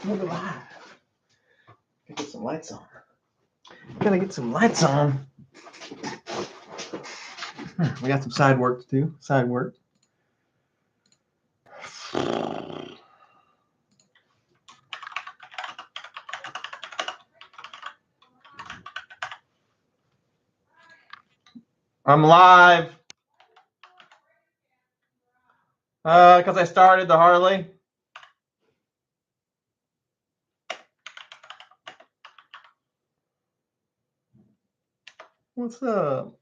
We're live. Gotta get some lights on. Gotta get some lights on. We got some side work to do. Side work. I'm live. Because I started the Harley. What's up?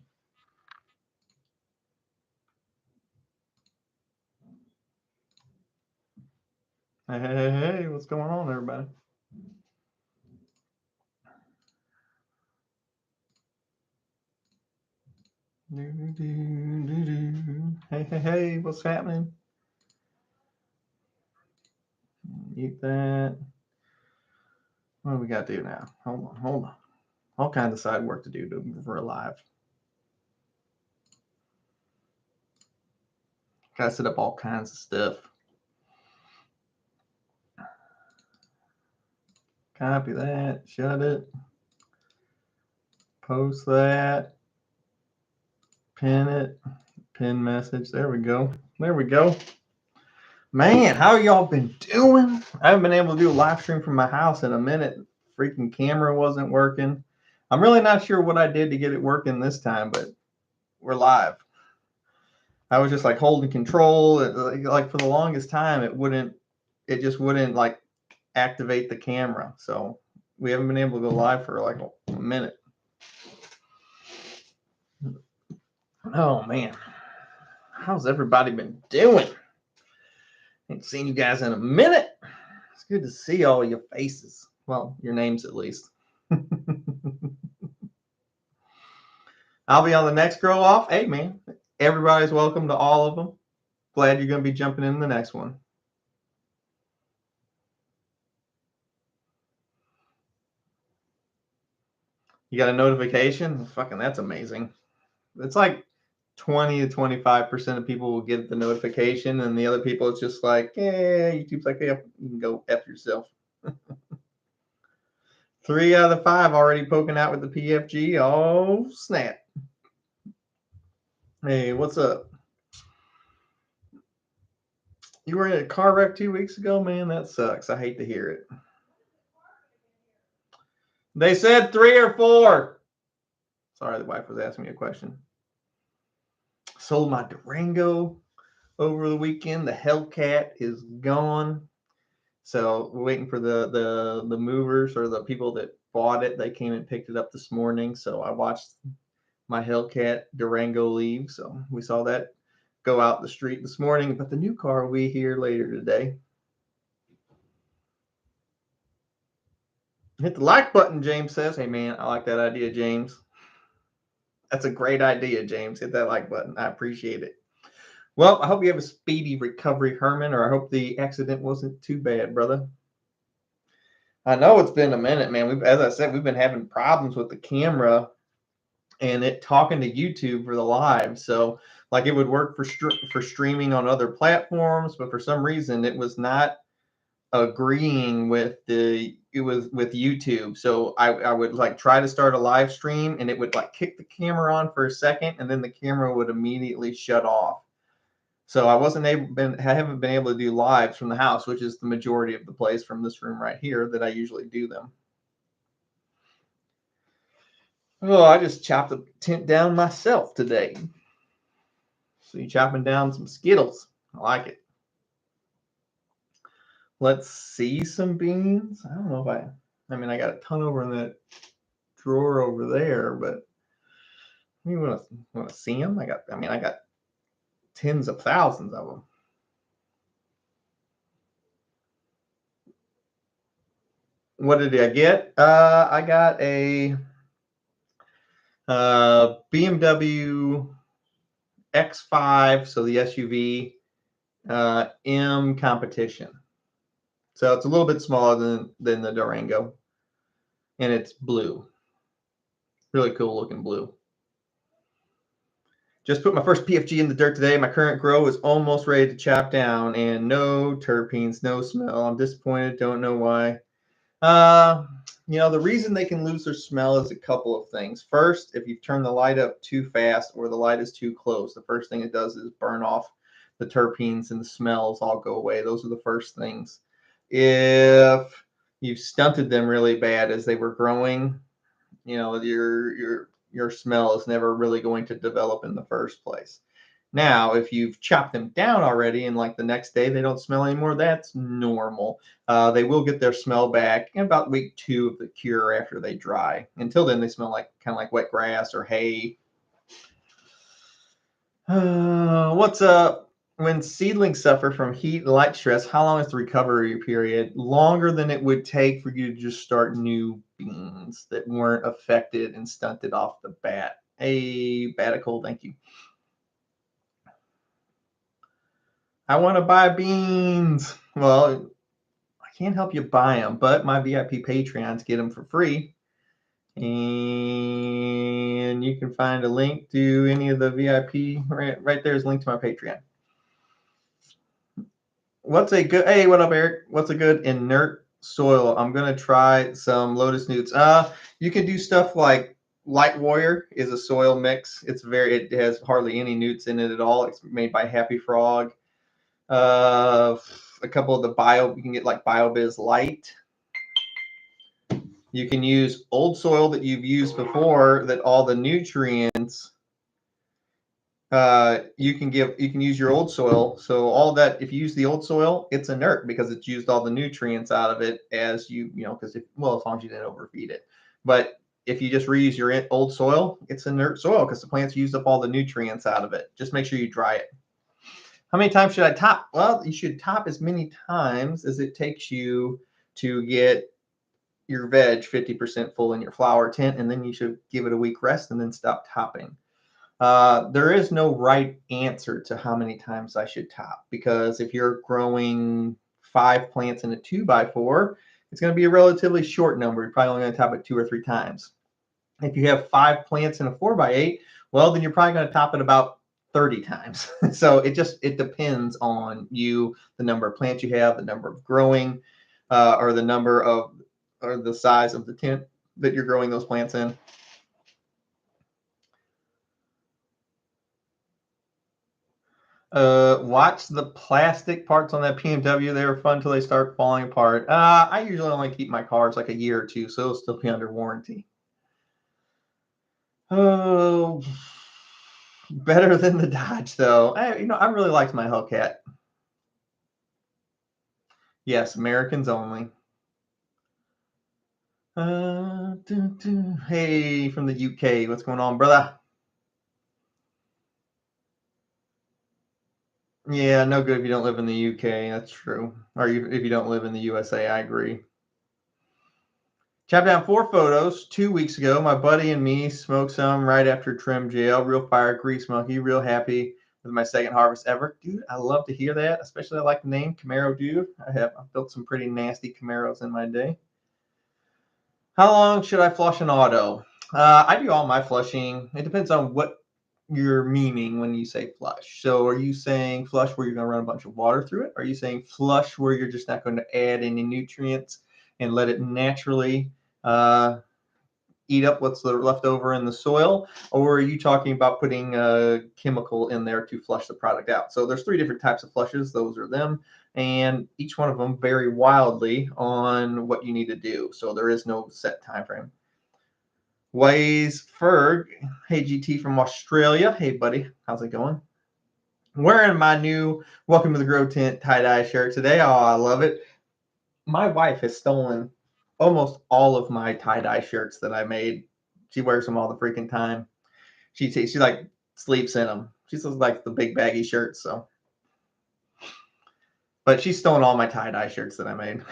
Hey, what's going on, everybody? Hey, what's happening? Eat that. What do we got to do now? Hold on. All kinds of side work to do for live. Gotta set up all kinds of stuff. Copy that. Shut it. Post that. Pin it. Pin message. There we go. There we go. Man, how y'all been doing? I haven't been able to do a live stream from my house in a minute. Freaking camera wasn't working. I'm really not sure what I did to get it working this time, but we're live. I was just like holding control. Like for the longest time, it just wouldn't like activate the camera. So we haven't been able to go live for like a minute. Oh man, how's everybody been doing? Ain't seen you guys in a minute. It's good to see all your faces. Well, your names at least. I'll be on the next grow off. Hey man, everybody's welcome to all of them. Glad you're going to be jumping in the next one. You got a notification? Fucking, that's amazing. It's like 20 to 25% of people will get the notification, and the other people, it's just like, yeah, YouTube's like, yeah, you can go F yourself. 3 out of 5 already poking out with the PFG. Oh, snap. Hey, what's up? You were in a car wreck 2 weeks ago? Man, that sucks. I hate to hear it. They said 3 or 4. Sorry, the wife was asking me a question. Sold my Durango over the weekend. The Hellcat is gone. So we're waiting for the movers or the people that bought it. They came and picked it up this morning. So I watched my Hellcat Durango leave. So we saw that go out the street this morning. But the new car will be here later today. Hit the like button, James says. Hey, man, I like that idea, James. That's a great idea, James. Hit that like button. I appreciate it. Well, I hope you have a speedy recovery, Herman, or I hope the accident wasn't too bad, brother. I know it's been a minute, man. As I said, we've been having problems with the camera and it talking to YouTube for the live. So, like, it would work for streaming on other platforms, but for some reason, it was not agreeing with with YouTube. So I would like try to start a live stream and it would like kick the camera on for a second and then the camera would immediately shut off. So I haven't been able to do lives from the house, which is the majority of the place from this room right here that I usually do them. Oh, I just chopped the tent down myself today. So you chopping down some Skittles. I like it. Let's see some beans. I don't know if I mean, I got a ton over in that drawer over there, but you want to see them? I got tens of thousands of them. What did I get? I got a BMW X5, so the SUV M competition. So it's a little bit smaller than the Durango, and it's blue. Really cool looking blue. Just put my first PFG in the dirt today. My current grow is almost ready to chop down, and no terpenes, no smell. I'm disappointed. Don't know why. The reason they can lose their smell is a couple of things. First, if you turn the light up too fast or the light is too close, the first thing it does is burn off the terpenes and the smells all go away. Those are the first things. If you've stunted them really bad as they were growing, your smell is never really going to develop in the first place. Now, if you've chopped them down already and like the next day they don't smell anymore, that's normal. They will get their smell back in about week 2 of the cure after they dry. Until then, they smell kind of like wet grass or hay. What's up? When seedlings suffer from heat and light stress, how long is the recovery period? Longer than it would take for you to just start new beans that weren't affected and stunted off the bat. Hey, Batical, thank you. I want to buy beans. Well, I can't help you buy them, but my VIP Patreons get them for free. And you can find a link to any of the VIP. Right there is a link to my Patreon. Hey, what up, Eric? What's a good inert soil? I'm going to try some Lotus Newts. You can do stuff like Light Warrior is a soil mix. It has hardly any newts in it at all. It's made by Happy Frog. A couple of you can get like BioBiz Light. You can use old soil that you've used before that all the nutrients you can use your old soil. So all that, if you use the old soil, it's inert because it's used all the nutrients out of it as as long as you didn't overfeed it. But if you just reuse your old soil, it's inert soil because the plants used up all the nutrients out of it. Just make sure you dry it. How many times should I top? Well, you should top as many times as it takes you to get your veg 50% full in your flower tent, and then you should give it a week rest and then stop topping. There is no right answer to how many times I should top, because if you're growing 5 plants in a 2x4, it's going to be a relatively short number. You're probably only going to top it 2 or 3 times. If you have 5 plants in a 4x8, well, then you're probably going to top it about 30 times. So it depends on you, the number of plants you have, the number of growing, or the size of the tent that you're growing those plants in. Watch the plastic parts on that BMW. They were fun until they start falling apart. I usually only keep my cars like a year or two, so it'll still be under warranty. Oh, better than the Dodge, though. I really liked my Hellcat. Yes, Americans only. Hey, from the UK. What's going on, brother? Yeah, no good if you don't live in the UK. That's true. Or if you don't live in the USA, I agree. Chopped down 4 photos 2 weeks ago. My buddy and me smoked some right after trim jail. Real fire, grease monkey. Real happy with my second harvest ever. Dude, I love to hear that. Especially I like the name Camaro Dude. I've built some pretty nasty Camaros in my day. How long should I flush an auto? I do all my flushing. It depends on what you're meaning when you say flush. So are you saying flush where you're going to run a bunch of water through it? Are you saying flush where you're just not going to add any nutrients and let it naturally eat up what's left over in the soil? Or are you talking about putting a chemical in there to flush the product out? So there's 3 different types of flushes. Those are them. And each one of them vary wildly on what you need to do. So there is no set time frame. Waze Ferg, hey GT from Australia. Hey buddy, how's it going? Wearing my new Welcome to the Grow Tent tie-dye shirt today. Oh, I love it. My wife has stolen almost all of my tie-dye shirts that I made. She wears them all the freaking time. She like sleeps in them. She says like the big baggy shirts. So, but she's stolen all my tie-dye shirts that I made.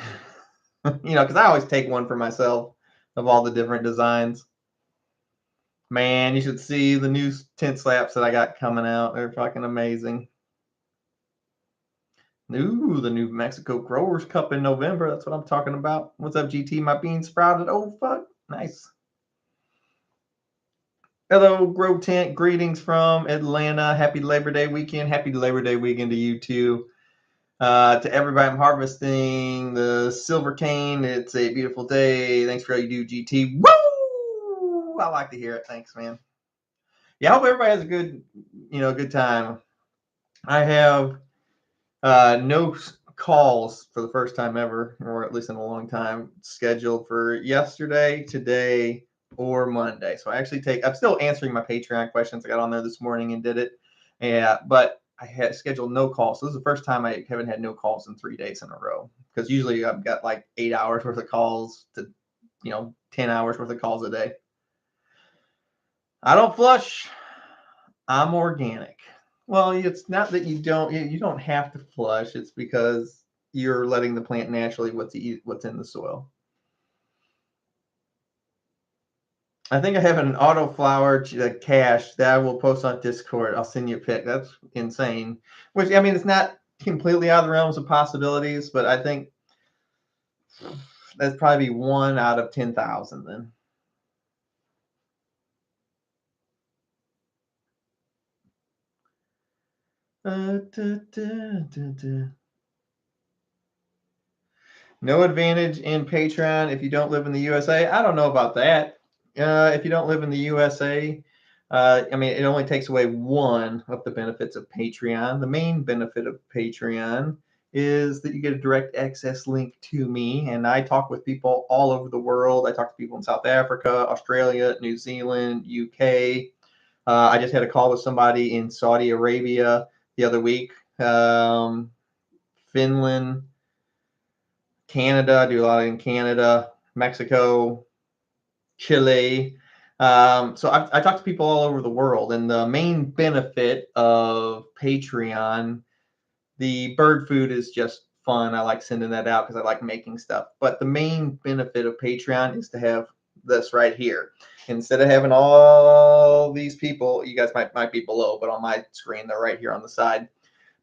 Because I always take one for myself of all the different designs. Man, you should see the new tent slaps that I got coming out. They're fucking amazing. Ooh, the New Mexico Growers Cup in November. That's what I'm talking about. What's up, GT? My beans sprouted. Oh, fuck. Nice. Hello, Grow Tent. Greetings from Atlanta. Happy Labor Day weekend. Happy Labor Day weekend to you too. To everybody, I'm harvesting the silver cane. It's a beautiful day. Thanks for all you do, GT. Woo! I like to hear it. Thanks, man. Yeah, I hope everybody has a good time. I have no calls for the first time ever, or at least in a long time, scheduled for yesterday, today, or Monday. So I'm still answering my Patreon questions. I got on there this morning and did it. Yeah, but I had scheduled no calls. So this is the first time I haven't had no calls in 3 days in a row. Because usually I've got like 8 hours worth of calls to, 10 hours worth of calls a day. I don't flush. I'm organic. Well, it's not that you don't have to flush. It's because you're letting the plant naturally what's in the soil. I think I have an autoflower cache that I will post on Discord. I'll send you a pic. That's insane. Which, I mean, it's not completely out of the realms of possibilities, but I think that's probably 1 out of 10,000 then. No advantage in Patreon if you don't live in the USA. I don't know about that. If you don't live in the USA, I mean, it only takes away one of the benefits of Patreon. The main benefit of Patreon is that you get a direct access link to me, and I talk with people all over the world. I talk to people in South Africa, Australia, New Zealand, UK. I just had a call with somebody in Saudi Arabia the other week, Finland, Canada. I do a lot in Canada, Mexico, Chile. So I talk to people all over the world, and the main benefit of Patreon, the bird food is just fun. I like sending that out because I like making stuff. But the main benefit of Patreon is to have this right here. Instead of having all these people, you guys might be below, but on my screen, they're right here on the side.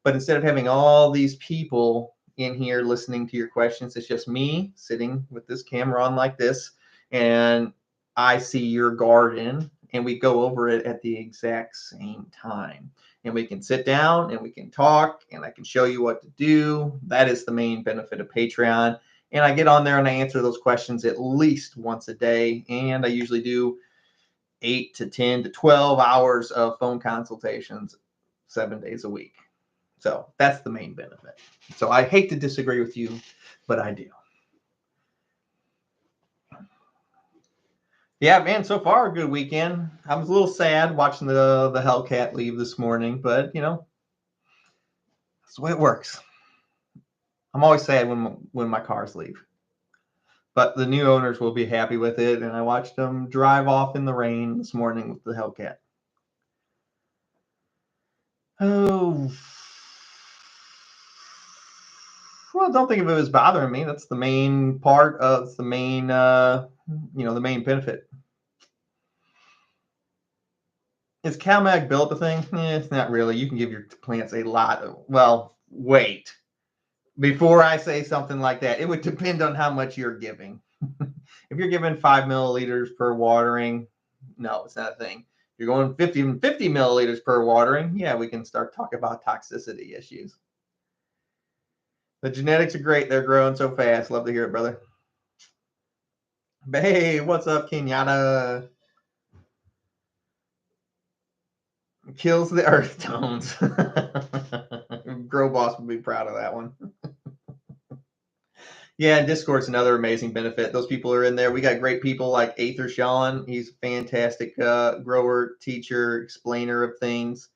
But instead of having all these people in here listening to your questions, it's just me sitting with this camera on like this, and I see your garden, and we go over it at the exact same time. And we can sit down and we can talk, and I can show you what to do. That is the main benefit of Patreon. And I get on there and I answer those questions at least once a day. And I usually do 8 to 10 to 12 hours of phone consultations 7 days a week. So that's the main benefit. So I hate to disagree with you, but I do. Yeah, man, so far a good weekend. I was a little sad watching the Hellcat leave this morning, but that's the way it works. I'm always sad when my cars leave. But the new owners will be happy with it, and I watched them drive off in the rain this morning with the Hellcat. Oh, well, don't think of it as bothering me. That's the main part of the main, the main benefit. Is CalMag built the thing? It's not really. You can give your plants a lot. Well, wait. Before I say something like that, it would depend on how much you're giving. If you're giving 5 milliliters per watering, no, it's not a thing. If you're going 50 milliliters per watering, yeah, we can start talking about toxicity issues. The genetics are great. They're growing so fast. Love to hear it, brother. But hey, what's up, Kenyatta? Kills the earth tones. Grow Boss would be proud of that one. Yeah, and Discord's another amazing benefit. Those people are in there. We got great people like Aether Sean. He's a fantastic grower, teacher, explainer of things.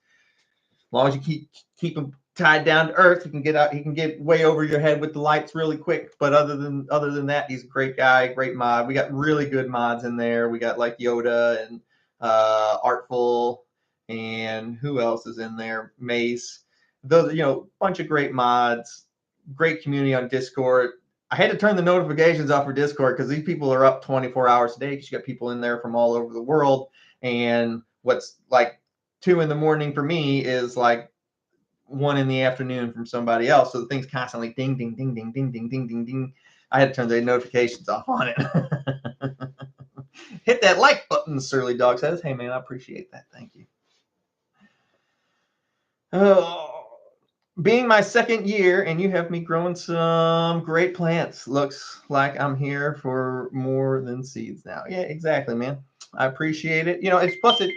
As long as you keep him tied down to earth, he can get out. He can get way over your head with the lights really quick. But other than that, he's a great guy, great mod. We got really good mods in there. We got like Yoda and Artful, and who else is in there? Mace. Those bunch of great mods. Great community on Discord. I had to turn the notifications off for Discord because these people are up 24 hours a day because you got people in there from all over the world. And what's like 2 a.m. for me is like 1 p.m. from somebody else. So the thing's constantly ding, ding, ding, ding, ding, ding, ding, ding, ding. I had to turn the notifications off on it. Hit that like button, Surly Dog says. Hey, man, I appreciate that. Thank you. Oh, being my second year, and you have me growing some great plants. Looks like I'm here for more than seeds now. Yeah, exactly, man. I appreciate it. It's plus it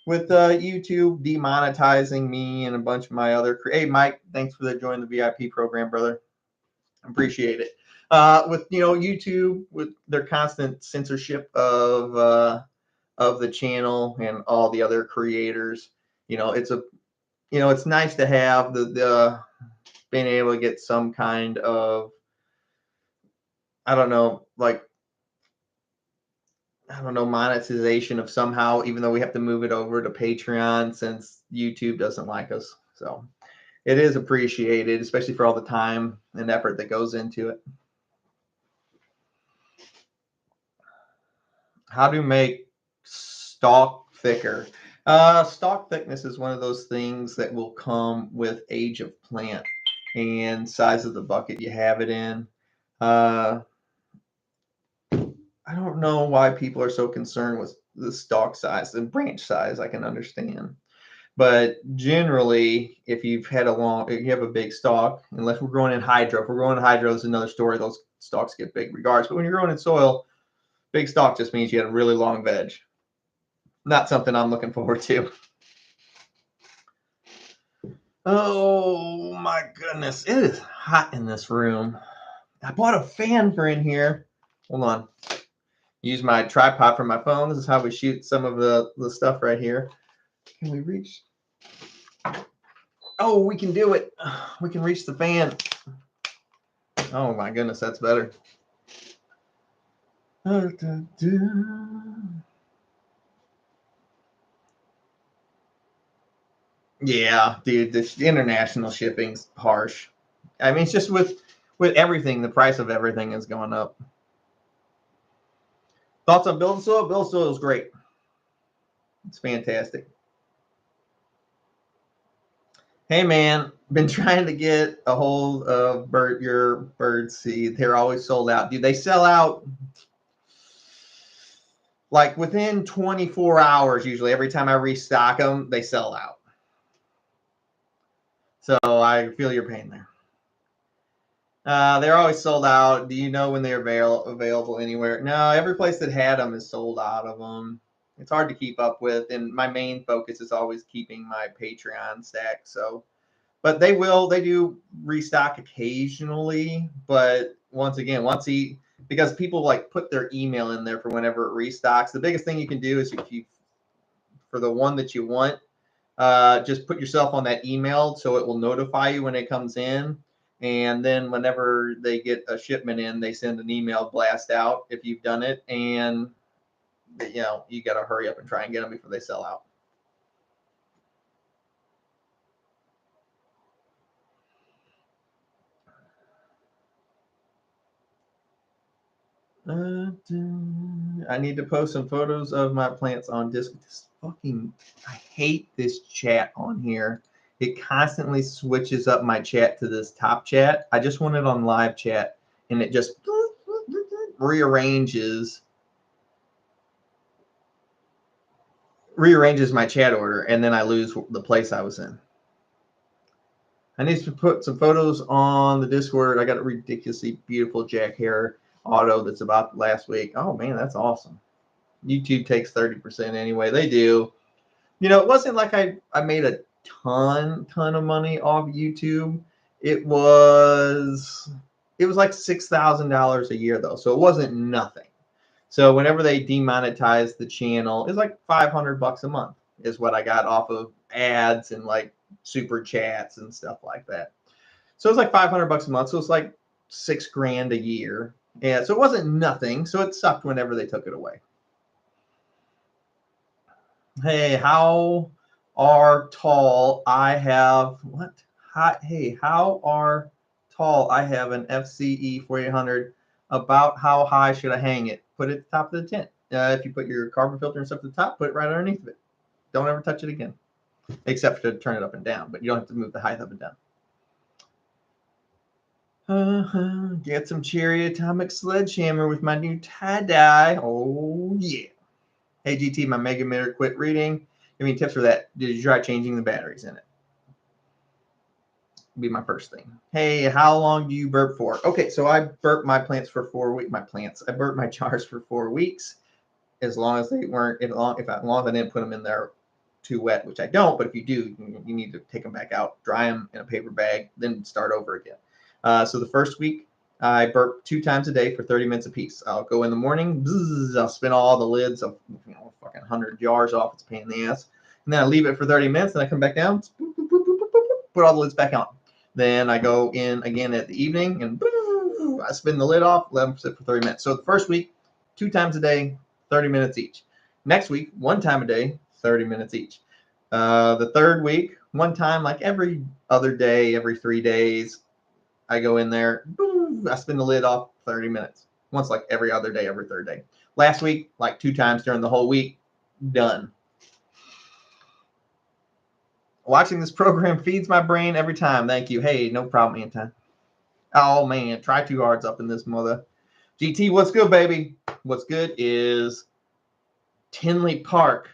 with YouTube demonetizing me and a bunch of my other. Hey, Mike, thanks for joining the VIP program, brother. Appreciate it. With YouTube, with their constant censorship of the channel and all the other creators, it's nice to have the being able to get some kind of, I don't know, monetization of somehow, even though we have to move it over to Patreon since YouTube doesn't like us. So it is appreciated, especially for all the time and effort that goes into it. How to make stalk thicker? Stalk thickness is one of those things that will come with age of plant and size of the bucket you have it in. I don't know why people are so concerned with the stalk size and branch size. I can understand. But generally, if you have a big stalk, unless we're growing in hydro, if we're growing in hydro, it's another story. Those stalks get big regardless. But when you're growing in soil, big stalk just means you had a really long veg. Not something I'm looking forward to. Oh my goodness. It is hot in this room. I bought a fan for in here. Hold on. Use my tripod for my phone. This is how we shoot some of the stuff right here. Can we reach? Oh, we can do it. We can reach the fan. Oh my goodness, that's better. Yeah, dude, the international shipping's harsh. I mean, it's just with everything, the price of everything is going up. Thoughts on building soil? Building soil is great. It's fantastic. Hey man, been trying to get a hold of your bird seed. They're always sold out. Dude, they sell out like within 24 hours usually. Every time I restock them, they sell out. So I feel your pain there. They're always sold out. Do you know when they're available anywhere? No, every place that had them is sold out of them. It's hard to keep up with, and my main focus is always keeping my Patreon stack. So, but they do restock occasionally. But once again, because people like put their email in there for whenever it restocks. The biggest thing you can do is if you, for the one that you want, just put yourself on that email so it will notify you when it comes in. And then whenever they get a shipment in, they send an email blast out if you've done it. And, you got to hurry up and try and get them before they sell out. I need to post some photos of my plants on Discord. I hate this chat on here. It constantly switches up my chat to this top chat. I just want it on live chat, and it just rearranges my chat order, and then I lose the place I was in. I need to put some photos on the Discord. I got a ridiculously beautiful Jack Hare auto that's about last week. Oh man, that's awesome. YouTube takes 30% anyway. They do. It wasn't like I made a ton of money off YouTube. It was like $6,000 a year though, so it wasn't nothing. So whenever they demonetized the channel, it's like $500 a month is what I got off of ads and like super chats and stuff like that. So it's like $500 a month. So it's like $6,000 a year. Yeah, so it wasn't nothing. So it sucked whenever they took it away. Hey, how are tall I have what? Hey, how are tall I have an FCE 4800? About how high should I hang it? Put it at the top of the tent. If you put your carbon filter and stuff at the top, put it right underneath of it. Don't ever touch it again, except to turn it up and down. But you don't have to move the height up and down. Get some cherry atomic sledgehammer with my new tie-dye. Oh yeah. Hey, GT, my mega emitter quit reading. Give me tips for that. Did you try changing the batteries in it? Be my first thing. Hey, how long do you burp for? Okay, so I burp my plants for 4 weeks. I burp my jars for 4 weeks, as long as they weren't, as long as I didn't put them in there too wet, which I don't. But if you do, you need to take them back out, dry them in a paper bag, then start over again. So the first week, I burp 2 times a day for 30 minutes apiece. I'll go in the morning, bzz, I'll spin all the lids of fucking 100 jars off. It's a pain in the ass. And then I leave it for 30 minutes, and I come back down, boop, boop, boop, boop, boop, put all the lids back on. Then I go in again at the evening, and boop, I spin the lid off, let them sit for 30 minutes. So the first week, 2 times a day, 30 minutes each. Next week, 1 time a day, 30 minutes each. The third week, 1 time like every other day, every 3 days. I go in there, boom, I spin the lid off, 30 minutes. Once like every other day, every third day. Last week, like 2 times during the whole week, done. Watching this program feeds my brain every time. Thank you. Hey, no problem, Anton. Oh, man, try too hard's up in this mother. GT, what's good, baby? What's good is Tinley Park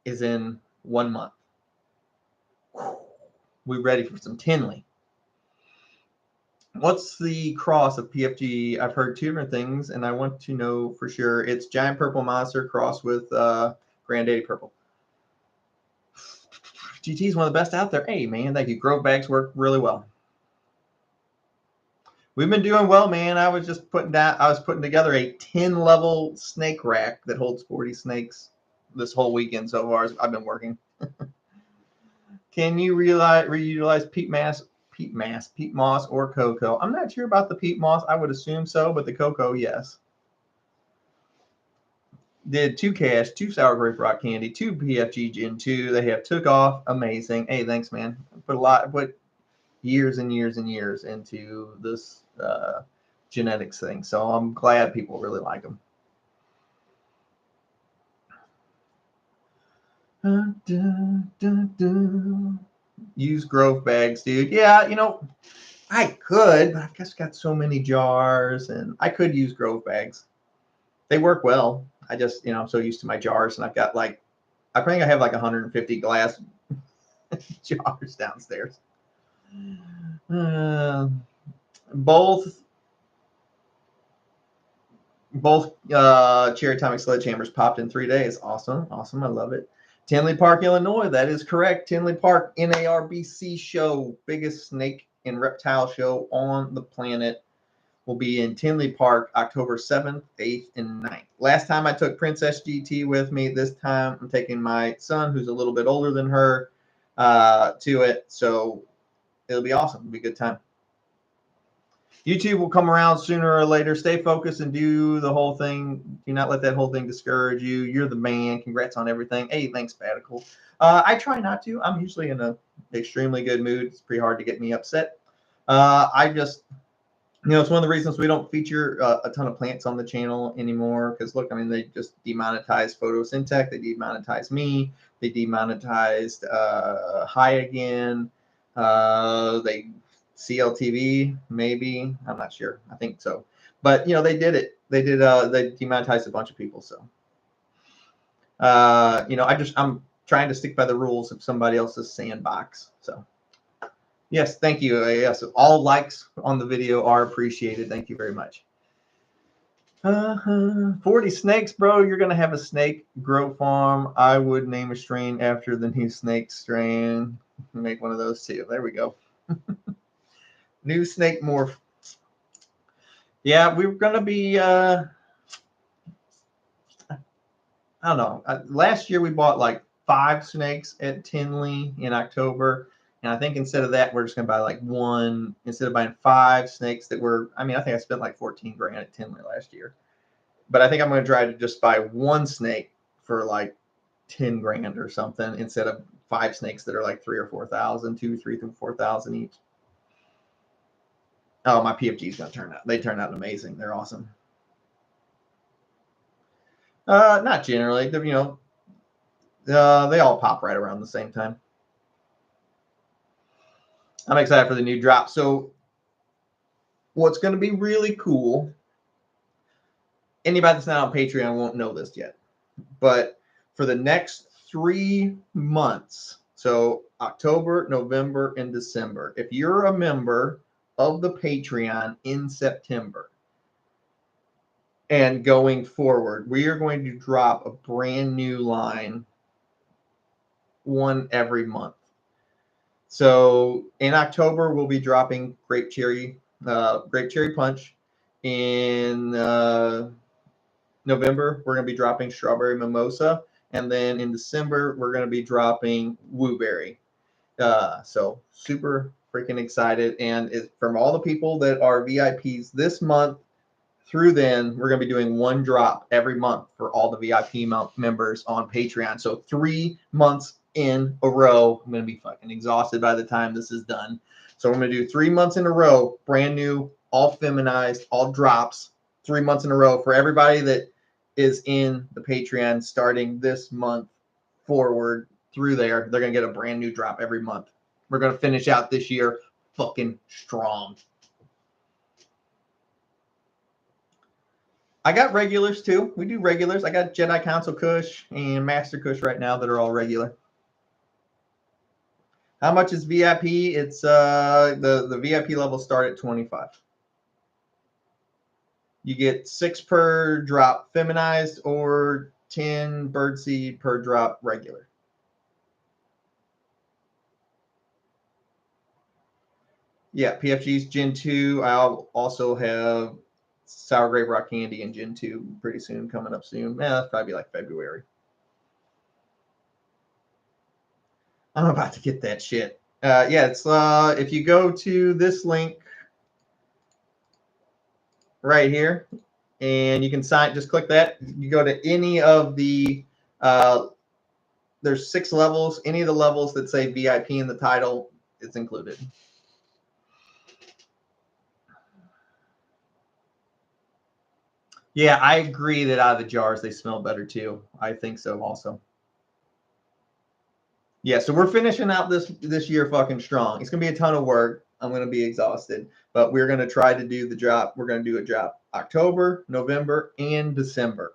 is in 1 month. We're ready for some Tinley. What's the cross of PFG? I've heard 2 different things, and I want to know for sure. It's Giant Purple Monster cross with Granddaddy Purple. GT is one of the best out there. Hey, man, thank you. Grove bags work really well. We've been doing well, man. I was putting together a 10-level snake rack that holds 40 snakes this whole weekend so far. I've been working. Can you reutilize peat moss, or cocoa? I'm not sure about the peat moss. I would assume so, but the cocoa, yes. Did 2 cash, 2 sour grape rock candy, 2 PFG Gen 2. They have took off. Amazing. Hey, thanks, man. Put years and years and years into this genetics thing. So I'm glad people really like them. Use Grove bags, dude. Yeah, I could, but I've just got so many jars, and I could use Grove bags. They work well. I just, I'm so used to my jars, and I've got I think I have 150 glass jars downstairs. Both Cherry Atomic Sledgehammers popped in 3 days. Awesome. I love it. Tinley Park, Illinois. That is correct. Tinley Park NARBC show, biggest snake and reptile show on the planet, will be in Tinley Park October 7th, 8th, and 9th. Last time I took Princess GT with me. This time I'm taking my son, who's a little bit older than her, to it. So it'll be awesome. It'll be a good time. YouTube will come around sooner or later. Stay focused and do the whole thing. Do not let that whole thing discourage you. You're the man. Congrats on everything. Hey, thanks, Batical. I try not to. I'm usually in an extremely good mood. It's pretty hard to get me upset. I just, it's one of the reasons we don't feature a ton of plants on the channel anymore. Because look, they just demonetized Photosynthetic. They demonetized me. They demonetized High again. They CLTV, maybe. I'm not sure. I think so. But, they did it. They demonetized a bunch of people. So, I'm trying to stick by the rules of somebody else's sandbox. So, yes, thank you. Yes, all likes on the video are appreciated. Thank you very much. 40 snakes, bro. You're going to have a snake grow farm. I would name a strain after the new snake strain. Make one of those too. There we go. New snake morph. Yeah, we're gonna be. I don't know. Last year we bought 5 snakes at Tinley in October, and I think instead of that we're just gonna buy 1 instead of buying 5 snakes that were. I think I spent $14 grand at Tinley last year, but I think I'm gonna try to just buy 1 snake for 10 grand or something instead of 5 snakes that are 3,000 or 4,000, 3,000 through 4,000 each. Oh, my PFG's gonna turn out. They turn out amazing. They're awesome. Not generally. They all pop right around the same time. I'm excited for the new drop. So, what's going to be really cool? Anybody that's not on Patreon won't know this yet, but for the next 3 months. So October, November, and December. If you're a member of the Patreon in September and going forward, we are going to drop a brand new line, one every month. So in October, we'll be dropping grape cherry punch. In November, we're going to be dropping strawberry mimosa. And then in December, we're going to be dropping wooberry. So super freaking excited. And from all the people that are VIPs this month through then, we're going to be doing one drop every month for all the VIP members on Patreon. So 3 months in a row. I'm going to be fucking exhausted by the time this is done. So we're going to do 3 months in a row, brand new, all feminized, all drops, 3 months in a row for everybody that is in the Patreon starting this month forward through there. They're going to get a brand new drop every month. We're going to finish out this year fucking strong. I got regulars too. We do regulars. I got Jedi Council Kush and Master Kush right now that are all regular. How much is VIP? It's the VIP levels start at 25. You get 6 per drop feminized or 10 birdseed per drop regular. Yeah, PFG's Gen 2. I'll also have Sour Grape Rock Candy in Gen 2 pretty soon, coming up soon. Yeah, that's probably like February. I'm about to get that shit. Yeah, it's if you go to this link right here, and you can sign, just click that. You go to any of the, there's 6 levels. Any of the levels that say VIP in the title, it's included. Yeah, I agree that out of the jars, they smell better too. I think so also. Yeah, so we're finishing out this year fucking strong. It's going to be a ton of work. I'm going to be exhausted, but we're going to try to do the drop. We're going to do a drop October, November, and December.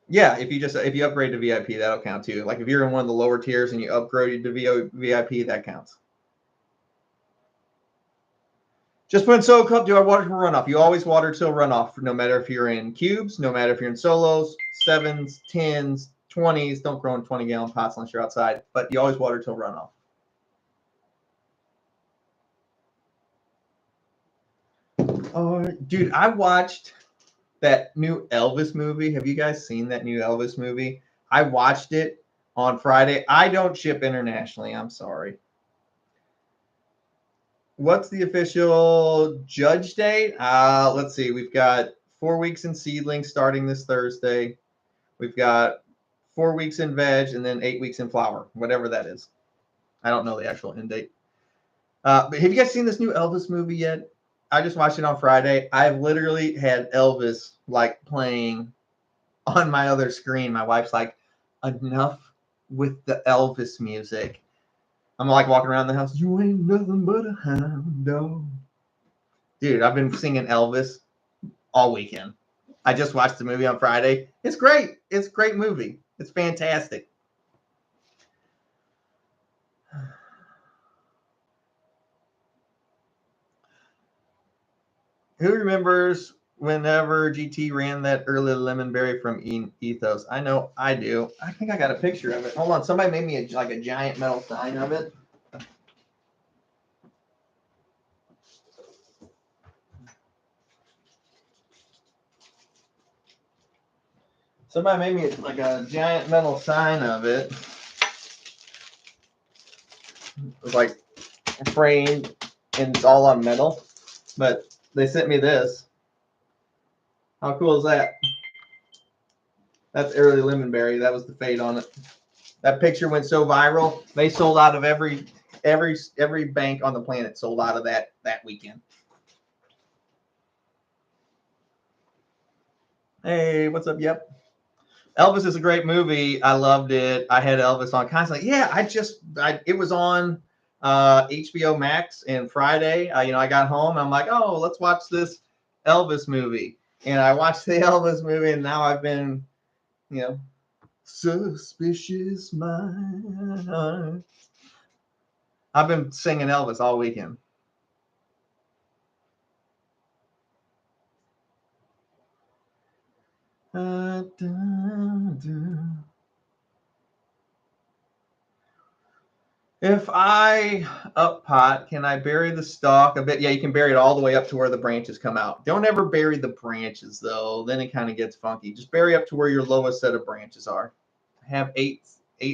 Yeah, if you upgrade to VIP, that'll count too. Like if you're in one of the lower tiers and you upgrade to VIP, that counts. Just put in solo cup, do our water till runoff. You always water till runoff, no matter if you're in cubes, no matter if you're in solos, 7s, 10s, 20s. Don't grow in 20-gallon pots unless you're outside, but you always water till runoff. Oh, dude, I watched that new Elvis movie. Have you guys seen that new Elvis movie? I watched it on Friday. I don't ship internationally. I'm sorry. What's the official judge date? Let's see. We've got 4 weeks in seedling starting this Thursday. We've got 4 weeks in veg and then 8 weeks in flower, whatever that is. I don't know the actual end date. But have you guys seen this new Elvis movie yet? I just watched it on Friday. I've literally had Elvis like playing on my other screen. My wife's like, enough with the Elvis music. I'm like walking around the house. You ain't nothing but a hound dog. Dude, I've been singing Elvis all weekend. I just watched the movie on Friday. It's great. It's a great movie. It's fantastic. Who remembers whenever GT ran that early lemonberry from Ethos? I know I do. I think I got a picture of it. Hold on. Somebody made me a giant metal sign of it. Somebody made me like a giant metal sign of it. It was like framed and it's all on metal. But they sent me this. How cool is that? That's early lemonberry. That was the fade on it. That picture went so viral. They sold out of every bank on the planet sold out of that weekend. Hey, what's up? Yep. Elvis is a great movie. I loved it. I had Elvis on constantly. Yeah, it was on HBO Max and Friday. I got home. I'm like, oh, let's watch this Elvis movie. And I watched the Elvis movie, and now I've been, you know, suspicious mind. I've been singing Elvis all weekend. If I up pot, can I bury the stalk a bit? Yeah, you can bury it all the way up to where the branches come out. Don't ever bury the branches, though. Then it kind of gets funky. Just bury up to where your lowest set of branches are. I have eight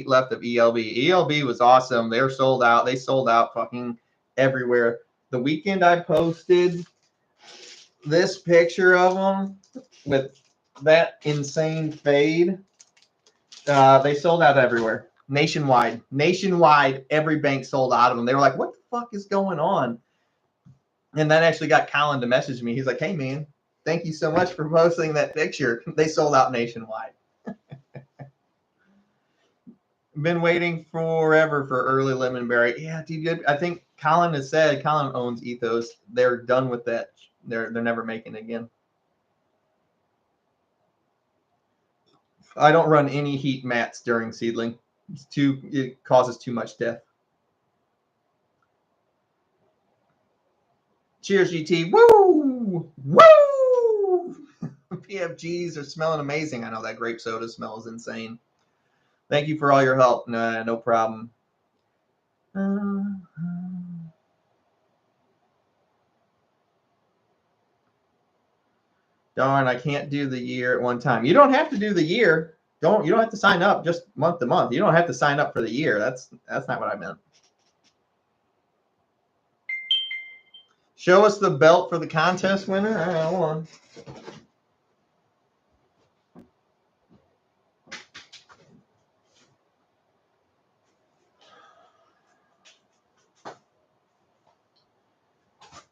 left of ELB. ELB was awesome. They're sold out. They sold out fucking everywhere. The weekend I posted this picture of them with that insane fade, they sold out everywhere. Nationwide, every bank sold out of them. They were like, what the fuck is going on? And that actually got Colin to message me. He's like, hey, man, thank you so much for posting that picture. They sold out nationwide. Been waiting forever for early Lemonberry. Yeah, dude, I think Colin has said, Colin owns Ethos. They're done with that. They're never making it again. I don't run any heat mats during seedling. It causes too much death. Cheers, GT. Woo! Woo! PFGs are smelling amazing. I know that grape soda smells insane. Thank you for all your help. No problem. Darn, I can't do the year at one time. You don't have to do the year. You don't have to sign up just month to month. You don't have to sign up for the year. That's not what I meant. Show us the belt for the contest winner. All right, hold on.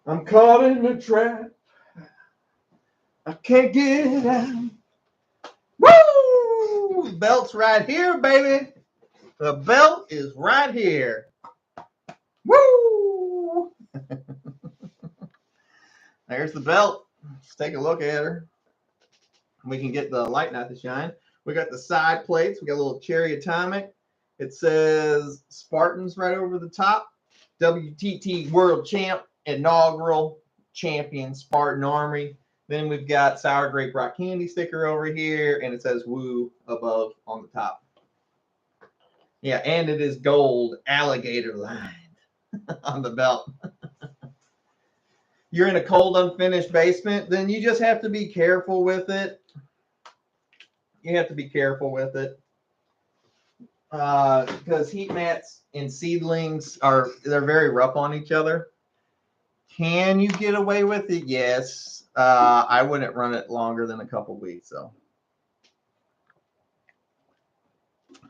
I'm caught in a trap. I can't get out. Woo! Belt's right here, baby. The belt is right here. Woo! There's the belt. Let's take a look at her. We can get the light not to shine. We got the side plates. We got a little Cherry Atomic. It says Spartans right over the top. WTT World Champ, inaugural champion Spartan Army. Then we've got Sour Grape Rock Candy sticker over here, and it says Woo above on the top. Yeah, and it is gold alligator lined on the belt. You're in a cold, unfinished basement, then you just have to be careful with it. You have to be careful with it. Because heat mats and seedlings they're very rough on each other. Can you get away with it? Yes. I wouldn't run it longer than a couple weeks, though.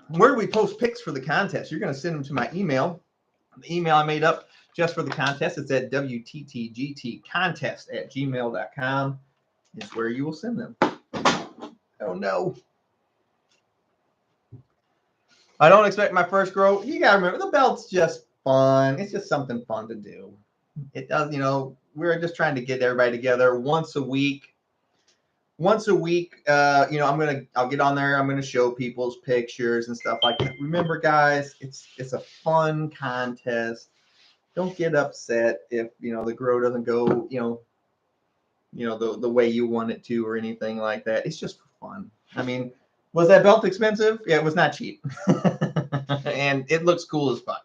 Where do we post pics for the contest? You're going to send them to my email. The email I made up just for the contest, it's at wttgtcontest@gmail.com is where you will send them. Oh, no. I don't expect my first grow. You got to remember, the belt's just fun. It's just something fun to do. It does, we're just trying to get everybody together once a week. I'll get on there. I'm going to show people's pictures and stuff like that. Remember, guys, it's a fun contest. Don't get upset if, the grow doesn't go, the way you want it to or anything like that. It's just for fun. I mean, was that belt expensive? Yeah, it was not cheap. And it looks cool as fuck.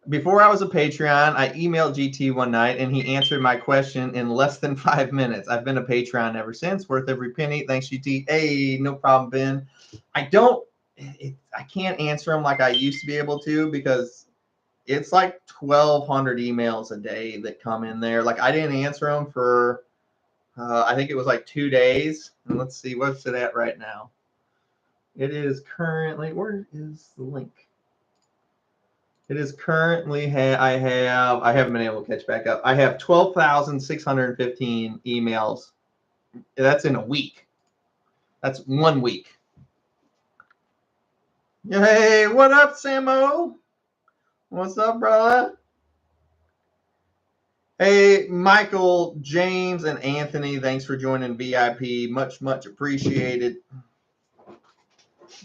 Before I was a Patreon, I emailed GT one night, and he answered my question in less than 5 minutes. I've been a Patreon ever since. Worth every penny. Thanks, GT. Hey, no problem, Ben. I can't answer them like I used to be able to because it's like 1,200 emails a day that come in there. Like, I didn't answer them for, I think it was like 2 days. And let's see, what's it at right now? It is currently, where is the link? It is currently, I haven't been able to catch back up. I have 12,615 emails. That's in a week. That's 1 week. Hey, what up, Samo? What's up, brother? Hey, Michael, James, and Anthony, thanks for joining VIP. Much, much appreciated.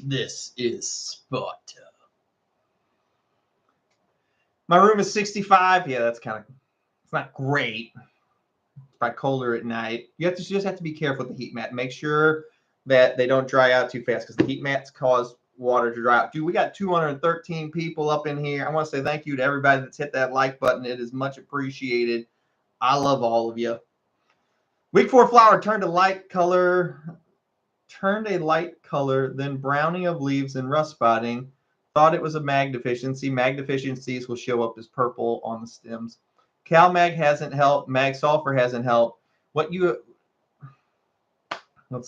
This is Sparta. My room is 65. Yeah, that's kind of, it's not great. It's probably colder at night. You just have to be careful with the heat mat. Make sure that they don't dry out too fast because the heat mats cause water to dry out. Dude, we got 213 people up in here. I want to say thank you to everybody that's hit that like button. It is much appreciated. I love all of you. Week 4 flower turned a light color, then browning of leaves and rust spotting. Thought it was a mag deficiency. Mag deficiencies will show up as purple on the stems. Cal mag hasn't helped. Mag sulfur hasn't helped. Let's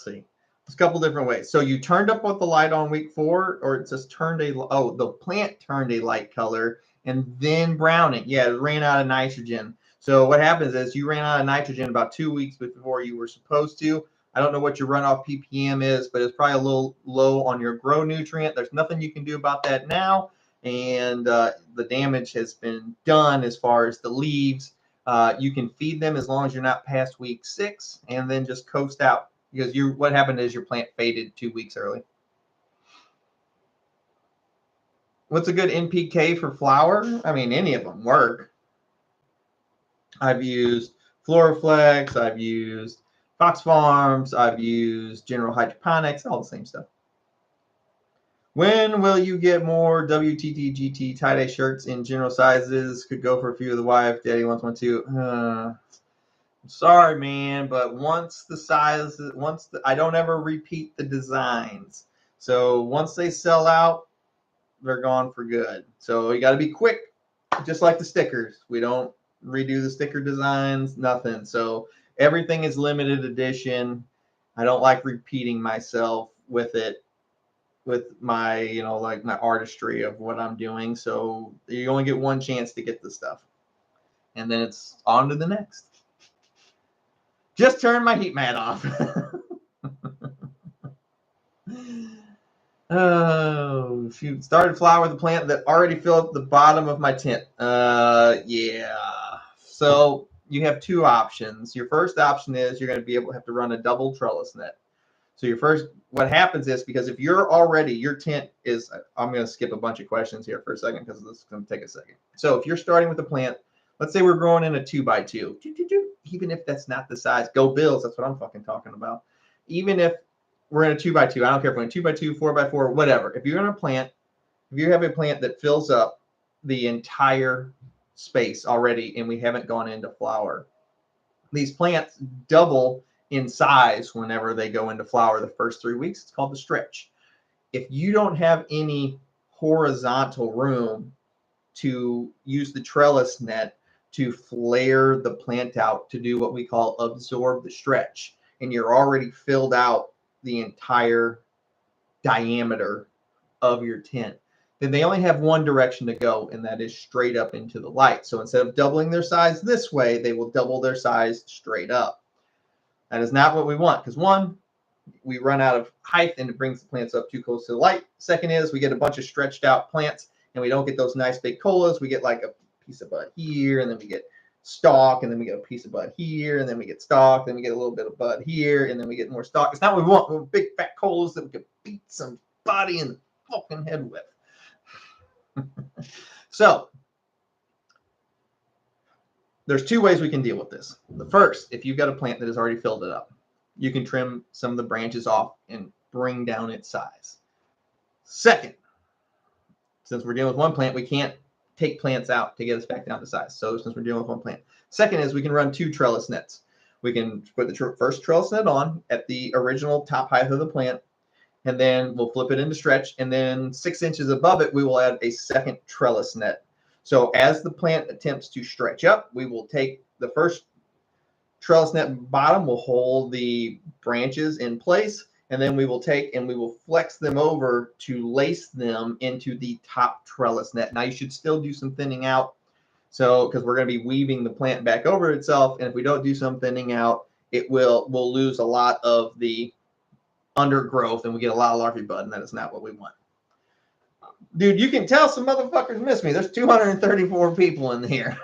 see. There's a couple different ways. So you turned up with the light on week 4, or it just the plant turned a light color and then browning. Yeah, it ran out of nitrogen. So what happens is you ran out of nitrogen about 2 weeks before you were supposed to. I don't know what your runoff ppm is, but it's probably a little low on your grow nutrient. There's nothing you can do about that now. And the damage has been done as far as the leaves. You can feed them as long as you're not past week 6 and then just coast out. Because what happened is your plant faded 2 weeks early. What's a good NPK for flower? I mean, any of them work. I've used Floraflex. I've used Fox Farms. I've used General Hydroponics. All the same stuff. When will you get more WTT GT tie-dye shirts in general sizes? Could go for a few of the wife. Daddy wants one too. Sorry, man, but I don't ever repeat the designs. So once they sell out, they're gone for good. So you got to be quick, just like the stickers. We don't redo the sticker designs, nothing. So everything is limited edition. I don't like repeating myself with it, with my, like my artistry of what I'm doing. So you only get one chance to get the stuff, and then it's on to the next. Just turned my heat mat off. Oh, shoot. Started flower with a plant that already filled up the bottom of my tent. Yeah. So you have 2 options. Your first option is you're going to be able to have to run a double trellis net. So what happens is, because if your tent is, I'm going to skip a bunch of questions here for a second because this is going to take a second. So if you're starting with a plant, let's say we're growing in a 2x2, even if that's not the size, go Bills. That's what I'm fucking talking about. Even if we're in a 2x2, I don't care if we're in 2x2, 4x4, whatever. If you have a plant that fills up the entire space already and we haven't gone into flower, these plants double in size whenever they go into flower the first 3 weeks. It's called the stretch. If you don't have any horizontal room to use the trellis net to flare the plant out to do what we call absorb the stretch, and you're already filled out the entire diameter of your tent, then they only have one direction to go, and that is straight up into the light. So instead of doubling their size this way, they will double their size straight up. That is not what we want, because one, we run out of height and it brings the plants up too close to the light. Second is we get a bunch of stretched out plants and we don't get those nice big colas. We get like a piece of bud here, and then we get stalk, and then we get a piece of bud here, and then we get stalk, then we get a little bit of bud here, and then we get more stalk. It's not what we want. We want big fat colas that we can beat somebody in the fucking head with. So there's 2 ways we can deal with this. The first, if you've got a plant that has already filled it up, you can trim some of the branches off and bring down its size. Second, since we're dealing with one plant, we can't take plants out to get us back down to size. So since we're dealing with one plant. Second is we can run 2 trellis nets. We can put the first trellis net on at the original top height of the plant, and then we'll flip it into stretch, and then 6 inches above it, we will add a second trellis net. So as the plant attempts to stretch up, we will take the first trellis net bottom, will hold the branches in place, and then we will take and we will flex them over to lace them into the top trellis net. Now you should still do some thinning out, so because we're going to be weaving the plant back over itself, and if we don't do some thinning out, we'll lose a lot of the undergrowth and we get a lot of larvae bud, and that is not what we want. Dude, you can tell some motherfuckers miss me. There's 234 people in here.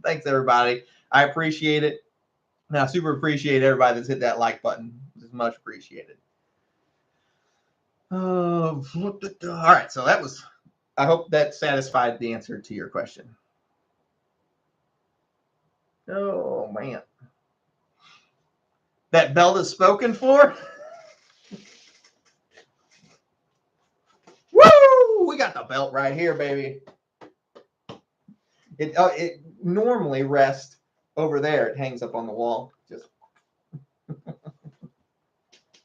Thanks, everybody. I appreciate it. And I super appreciate everybody that's hit that like button. It's much appreciated. All right, so that was, I hope that satisfied the answer to your question. Oh, man. That belt is spoken for? Woo! We got the belt right here, baby. It normally rests over there. It hangs up on the wall. Just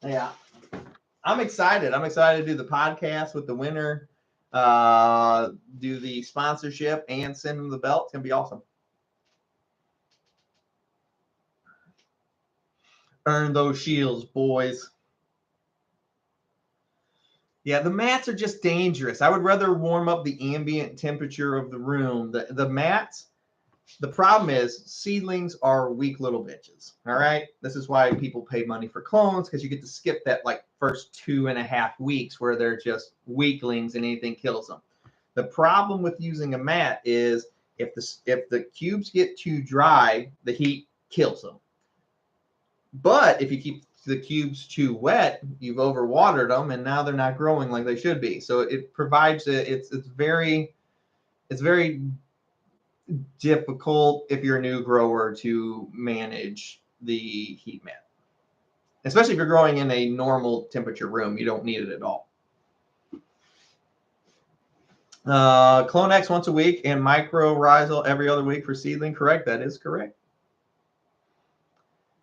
yeah. I'm excited. I'm excited to do the podcast with the winner, do the sponsorship, and send them the belt. It's gonna be awesome. Earn those shields, boys. Yeah, the mats are just dangerous. I would rather warm up the ambient temperature of the room. The mats, the problem is seedlings are weak little bitches. All right. This is why people pay money for clones, because you get to skip that like first 2.5 weeks where they're just weaklings and anything kills them. The problem with using a mat is if the cubes get too dry, the heat kills them. But if you keep the cubes too wet, you've overwatered them, and now they're not growing like they should be. So it provides it's very difficult if you're a new grower to manage the heat mat, especially if you're growing in a normal temperature room. You don't need it at all. Clone X once a week and mycorrhizal every other week for seedling. Correct. That is correct.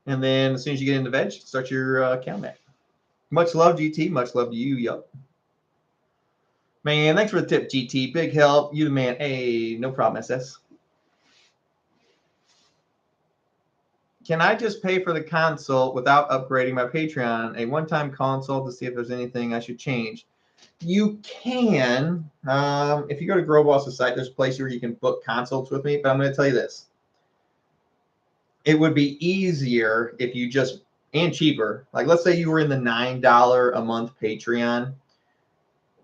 And then as soon as you get into veg, start your cow mat. Much love, GT. Much love to you. Yup. Man, thanks for the tip, GT. Big help. You the man. Hey, no problem, SS. Can I just pay for the consult without upgrading my Patreon? A one-time consult to see if there's anything I should change. You can. If you go to GrowBoss's site, there's a place where you can book consults with me. But I'm going to tell you this. It would be easier if you just, and cheaper. Like, let's say you were in the $9 a month Patreon.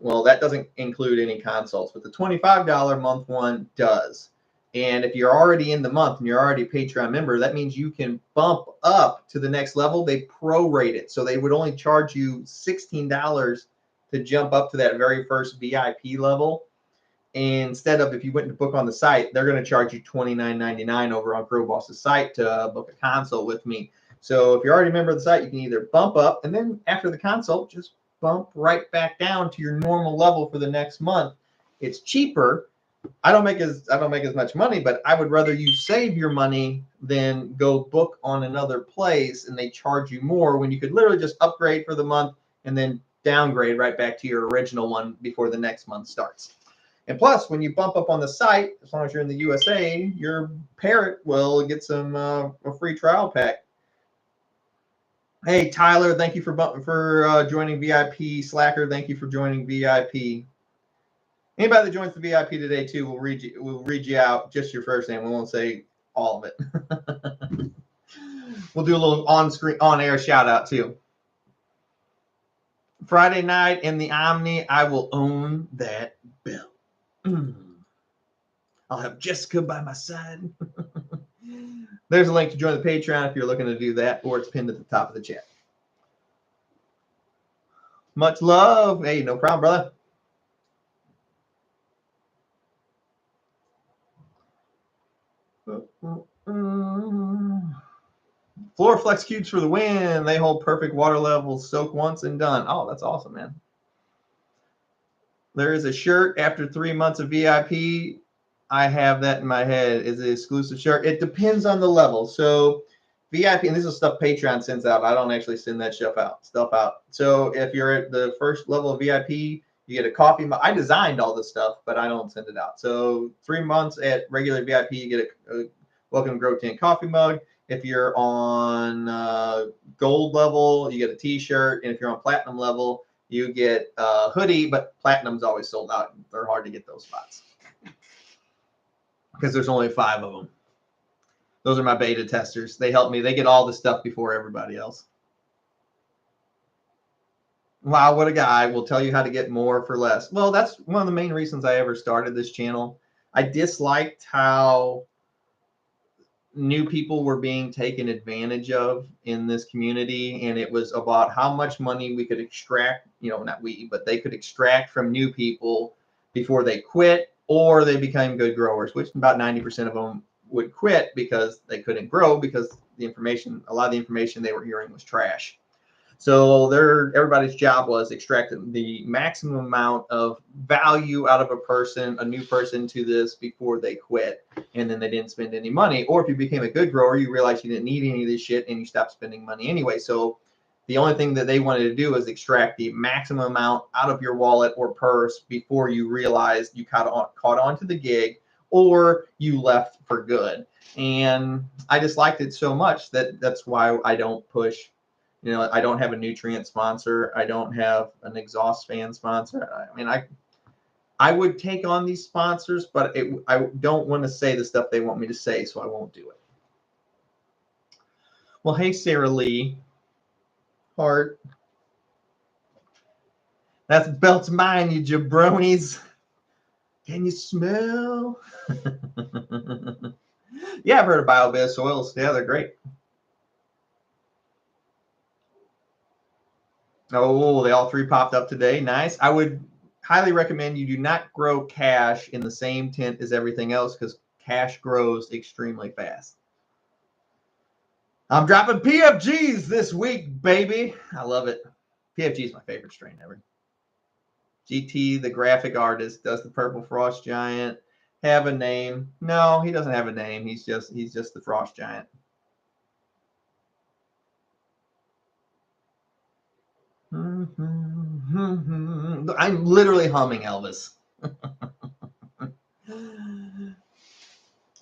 Well, that doesn't include any consults, but the $25 a month one does. And if you're already in the month and you're already a Patreon member, that means you can bump up to the next level. They prorate it. So they would only charge you $16 to jump up to that very first VIP level. And instead of, if you went to book on the site, they're going to charge you $29.99 over on GrowBoss's site to book a consult with me. So if you're already a member of the site, you can either bump up, and then after the consult, just bump right back down to your normal level for the next month. It's cheaper. I don't make as much money, but I would rather you save your money than go book on another place and they charge you more when you could literally just upgrade for the month and then downgrade right back to your original one before the next month starts. And plus, when you bump up on the site, as long as you're in the USA, your parrot will get some a free trial pack. Hey, Tyler, thank you for joining VIP. Slacker, thank you for joining VIP. Anybody that joins the VIP today too, we'll read you out just your first name. We won't say all of it. We'll do a little on-air shout out too. Friday night in the Omni, I will own that belt. I'll have Jessica by my side. There's a link to join the Patreon if you're looking to do that, or it's pinned at the top of the chat. Much love. Hey, no problem, brother. Floorflex cubes for the win. They hold perfect water levels. Soak once and done. Oh, that's awesome, man. There is a shirt after 3 months of VIP. I have that in my head. Is it exclusive shirt? It depends on the level. So VIP, and this is stuff Patreon sends out. I don't actually send that stuff out. So if you're at the first level of VIP, you get a coffee mug. I designed all this stuff, but I don't send it out. So 3 months at regular VIP, you get a Welcome to Grow Tent coffee mug. If you're on gold level, you get a t-shirt. And if you're on platinum level, you get a hoodie, but platinum's always sold out. They're hard to get those spots because there's only 5 of them. Those are my beta testers. They help me. They get all the stuff before everybody else. Wow, what a guy. Will tell you how to get more for less. Well, that's one of the main reasons I ever started this channel. I disliked how new people were being taken advantage of in this community, and it was about how much money we could extract, not we, but they could extract from new people before they quit or they became good growers, which about 90% of them would quit because they couldn't grow because a lot of the information they were hearing was trash. So everybody's job was extracting the maximum amount of value out of a new person to this before they quit. And then they didn't spend any money. Or if you became a good grower, you realized you didn't need any of this shit and you stopped spending money anyway. So the only thing that they wanted to do was extract the maximum amount out of your wallet or purse before you realized you caught on to the gig or you left for good. And I just liked it so much that's why I don't push. I don't have a nutrient sponsor. I don't have an exhaust fan sponsor. I mean, I would take on these sponsors, but I don't want to say the stuff they want me to say, so I won't do it. Well, hey, Sarah Lee. Heart. That's belt's mine, you jabronis. Can you smell? Yeah, I've heard of bio-based soils. Yeah, they're great. Oh, they all three popped up today. Nice. I would highly recommend you do not grow cash in the same tent as everything else because cash grows extremely fast. I'm dropping PFGs this week, baby. I love it. PFG is my favorite strain ever. GT, the graphic artist, does the Purple Frost Giant have a name? No, he doesn't have a name. He's just the Frost Giant. I'm literally humming Elvis.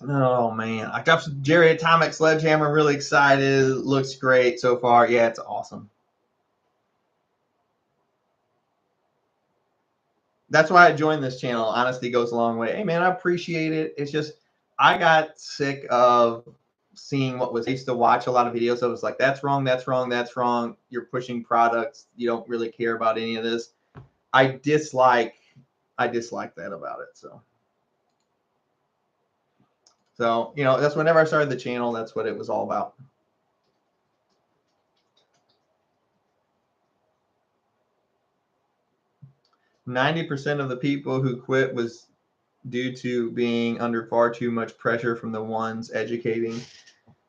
Oh man, I got Jerry Atomic Sledgehammer. Really excited. Looks great so far. Yeah, it's awesome. That's why I joined this channel. Honesty goes a long way. Hey man, I appreciate it. It's just I got sick of seeing what I used to watch a lot of videos of. It's like that's wrong, that's wrong, that's wrong. You're pushing products. You don't really care about any of this. I dislike that about it. So that's whenever I started the channel, that's what it was all about. 90% of the people who quit was due to being under far too much pressure from the ones educating.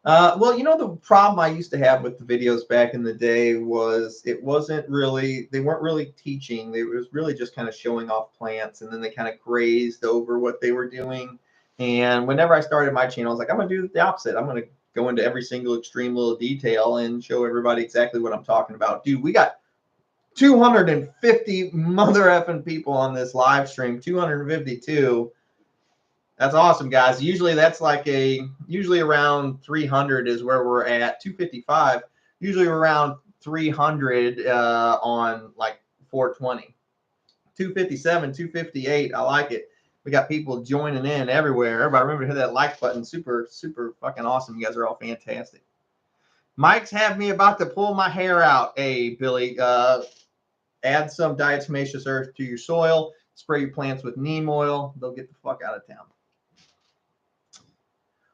Well, the problem I used to have with the videos back in the day was they weren't really teaching. They was really just kind of showing off plants, and then they kind of grazed over what they were doing. And whenever I started my channel, I was like, I'm going to do the opposite. I'm going to go into every single extreme little detail and show everybody exactly what I'm talking about. Dude, we got 250 mother effing people on this live stream, 252. That's awesome, guys. Usually that's usually around 300 is where we're at. 255. Usually around 300 on like 420. 257, 258. I like it. We got people joining in everywhere. Everybody remember to hit that like button. Super, super fucking awesome. You guys are all fantastic. Mike's have me about to pull my hair out. Hey, Billy, add some diatomaceous earth to your soil. Spray your plants with neem oil. They'll get the fuck out of town.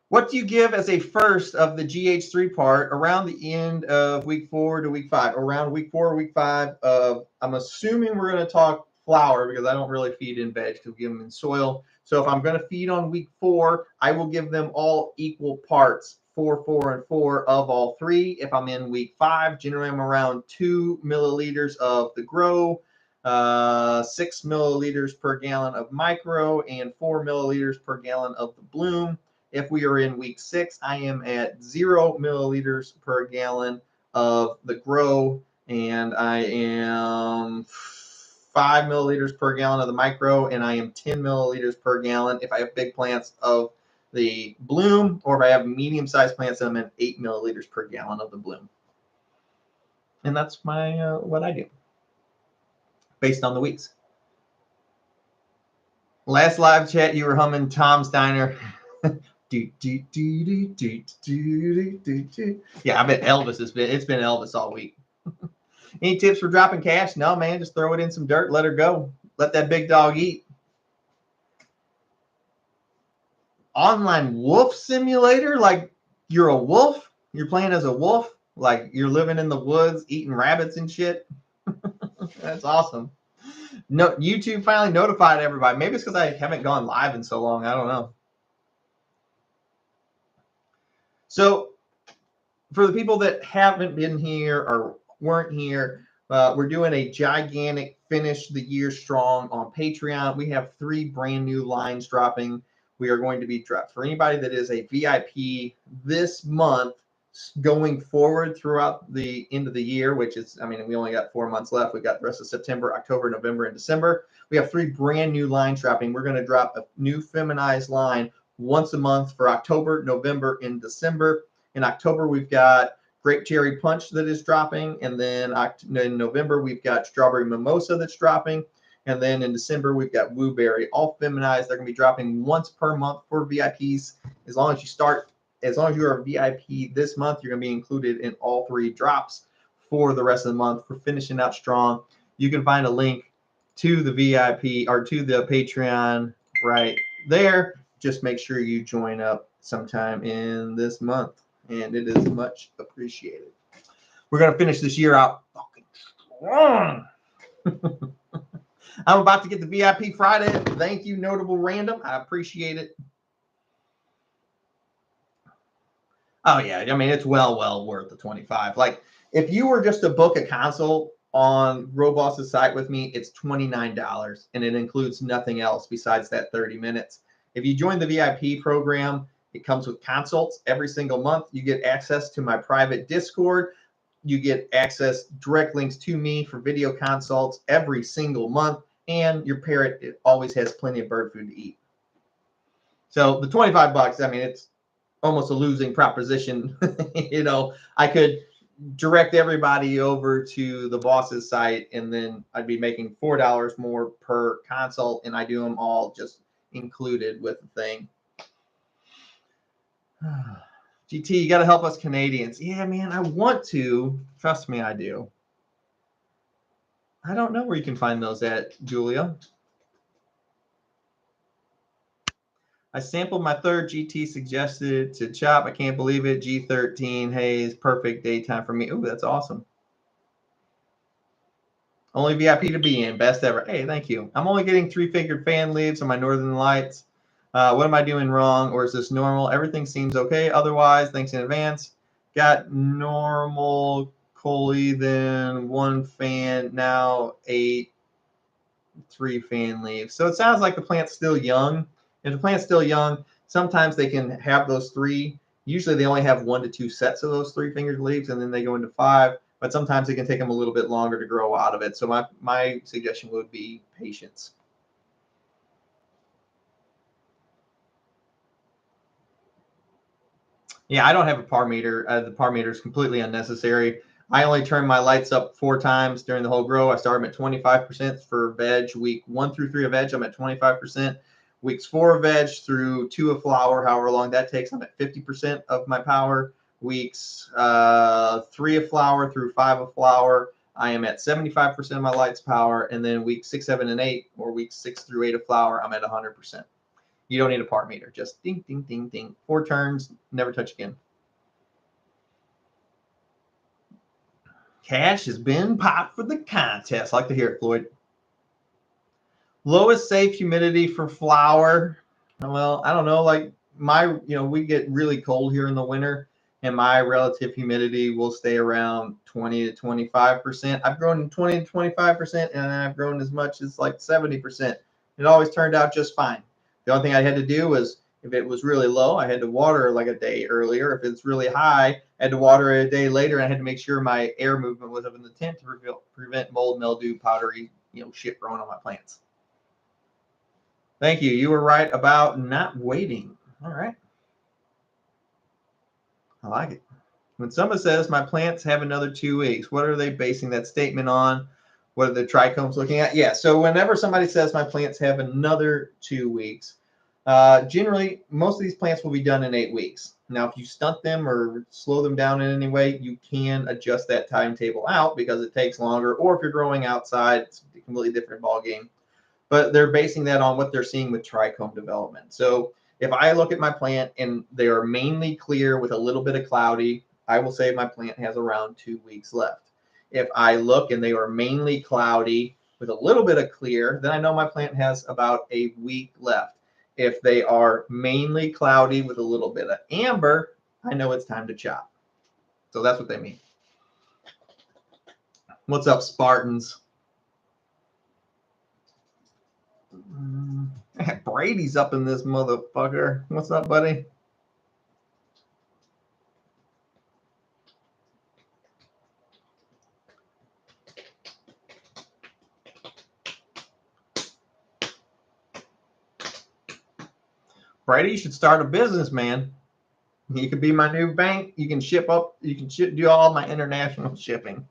What do you give as a first of the GH3 part around the end of week 4 to week 5? Around week 4 or week 5 of, I'm assuming we're going to talk flower because I don't really feed in veg because we give them in soil. So if I'm going to feed on week 4, I will give them all equal parts, 4, 4, and 4 of all 3. If I'm in week 5, generally I'm around 2 milliliters of the grow, 6 milliliters per gallon of micro, and 4 milliliters per gallon of the bloom. If we are in week 6, I am at 0 milliliters per gallon of the grow, and I am 5 milliliters per gallon of the micro, and I am 10 milliliters per gallon if I have big plants of the bloom, or if I have medium-sized plants, I'm at 8 milliliters per gallon of the bloom. And that's my what I do based on the weeks. Last live chat, you were humming Tom's Diner. Yeah, I bet Elvis it's been Elvis all week. Any tips for dropping cash? No, man, just throw it in some dirt, let her go. Let that big dog eat. Online wolf simulator? Like You're a wolf? You're playing as a wolf? Like you're living in the woods eating rabbits and shit? That's awesome. No, YouTube finally notified everybody. Maybe it's because I haven't gone live in so long. I don't know. So for the people that haven't been here or weren't here, we're doing a gigantic finish the year strong on Patreon. We have 3 brand new lines dropping. We are going to be dropped for anybody that is a VIP this month going forward throughout the end of the year, which is, I mean, we only got 4 months left. We got the rest of September, October, November, and December. We have 3 brand new lines dropping. We're going to drop a new feminized line once a month for October, November, and December. In October, we've got Grape Cherry Punch that is dropping. And then in November, we've got Strawberry Mimosa that's dropping. And then in December, we've got Wooberry, all feminized. They're going to be dropping once per month for VIPs. As long as you are a VIP this month, you're going to be included in all 3 drops for the rest of the month for finishing out strong. You can find a link to the VIP or to the Patreon right there. Just make sure you join up sometime in this month, and it is much appreciated. We're going to finish this year out fucking strong. I'm about to get the VIP Friday. Thank you, Notable Random. I appreciate it. Oh, yeah. I mean, it's well worth the 25. Like, if you were just to book a consult on Roboss's site with me, it's $29, and it includes nothing else besides that 30 minutes. If you join the VIP program, it comes with consults every single month. You get access to my private Discord. You get access, direct links to me for video consults every single month. And your parrot, it always has plenty of bird food to eat. So the 25 bucks, I mean, it's almost a losing proposition. You know, I could direct everybody over to the boss's site, and then I'd be making $4 more per consult, and I do them all just included with the thing. GT, you got to help us Canadians. Yeah, man, I want to. Trust me, I do. I don't know where you can find those at, Julia. I sampled my 3rd GT suggested to chop. I can't believe it. G13 Haze, perfect daytime for me. Ooh, that's awesome. Only VIP to be in. Best ever. Hey, thank you. I'm only getting 3-figured fan leads on my Northern Lights. What am I doing wrong, or is this normal? Everything seems okay. Otherwise, thanks in advance. Got normal Coley, then 1 fan, now 8, 3 fan leaves. So it sounds like the plant's still young. If the plant's still young, sometimes they can have those 3. Usually they only have 1 to 2 sets of those 3-fingered leaves, and then they go into 5. But sometimes it can take them a little bit longer to grow out of it. So my suggestion would be patience. Yeah, I don't have a par meter. The par meter is completely unnecessary. I only turn my lights up 4 times during the whole grow. I start them at 25% for veg. Week 1 through 3 of veg, I'm at 25%. Weeks 4 of veg through 2 of flower, however long that takes, I'm at 50% of my power. Weeks 3 of flower through 5 of flower, I am at 75% of my lights power. And then weeks 6, 7, and 8, or weeks 6 through 8 of flower, I'm at 100%. You don't need a par meter. Just ding, ding, ding, ding. 4 turns, never touch again. Cash has been popped for the contest. I like to hear it, Floyd. Lowest safe humidity for flower. Well, I don't know. Like we get really cold here in the winter, and my relative humidity will stay around 20 to 25%. I've grown 20 to 25%, and I've grown as much as like 70%. It always turned out just fine. The only thing I had to do was, if it was really low, I had to water like a day earlier. If it's really high, I had to water a day later. And I had to make sure my air movement was up in the tent to prevent mold, mildew, powdery, shit growing on my plants. Thank you. You were right about not waiting. All right. I like it. When someone says my plants have another 2 weeks, what are they basing that statement on? What are the trichomes looking at? Yeah. So whenever somebody says my plants have another 2 weeks, generally most of these plants will be done in 8 weeks. Now, if you stunt them or slow them down in any way, you can adjust that timetable out because it takes longer. Or if you're growing outside, it's a completely different ball game. But they're basing that on what they're seeing with trichome development. So If I look at my plant and they are mainly clear with a little bit of cloudy, I will say my plant has around 2 weeks left. If I look and they are mainly cloudy with a little bit of clear, then I know my plant has about a week left. If they are mainly cloudy with a little bit of amber, I know it's time to chop. So that's what they mean. What's up, Spartans? Brady's up in this motherfucker. What's up, buddy? Brady, you should start a business, man. You could be my new bank. You can ship up. You can do all my international shipping.